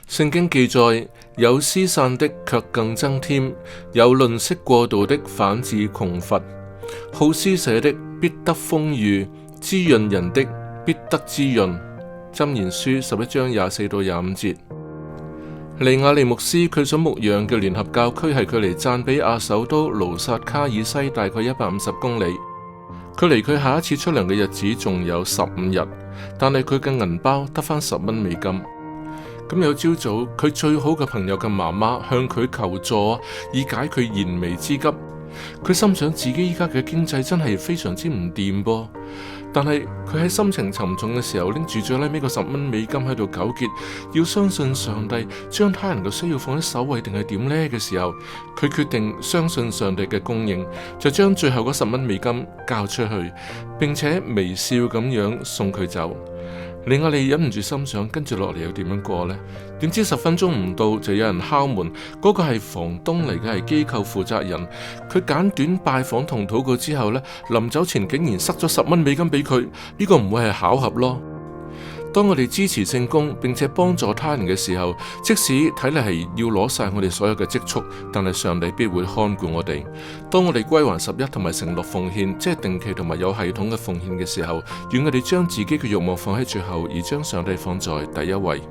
聖經記載，有施散的卻更增添，有吝嗇過度的反致窮乏。好施捨的必得豐裕，滋潤人的必得滋潤。箴言書11章24到25節。利亞利牧師佢所牧養嘅聯合教區係距離贊比亞首都盧薩卡爾西大概150公里，距離佢下一次出糧嘅日子仲有15日，但係佢嘅銀包得返10蚊美金。咁有朝早，佢最好嘅朋友嘅媽媽向佢求助，以解佢燃眉之急。佢心想自己依家嘅經濟真係非常之唔掂噃，但係佢喺心情沉重嘅時候，拎住最尾個10蚊美金喺度糾結，要相信上帝將他人嘅需要放喺首位定係點呢嘅時候，佢決定相信上帝嘅供應，就將最後嗰10蚊美金交出去，並且微笑咁樣送佢走。利亞利忍唔住心想，跟住落嚟又點樣過呢？點知10分鐘唔到就有人敲門，嗰個係房東嚟嘅，係機構負責人。佢簡短拜訪同禱告之後呢，臨走前竟然塞咗10蚊美金俾佢，呢個唔會係巧合咯。當我哋支持聖工並且幫助他人嘅時候，即使睇嚟係要攞晒我哋所有嘅積蓄，但係上帝必會看顧我哋。當我哋歸還11同埋承諾奉獻，即係定期同埋有系統嘅奉獻嘅時候，願我哋將自己嘅慾望放喺最後，而將上帝放在第一位。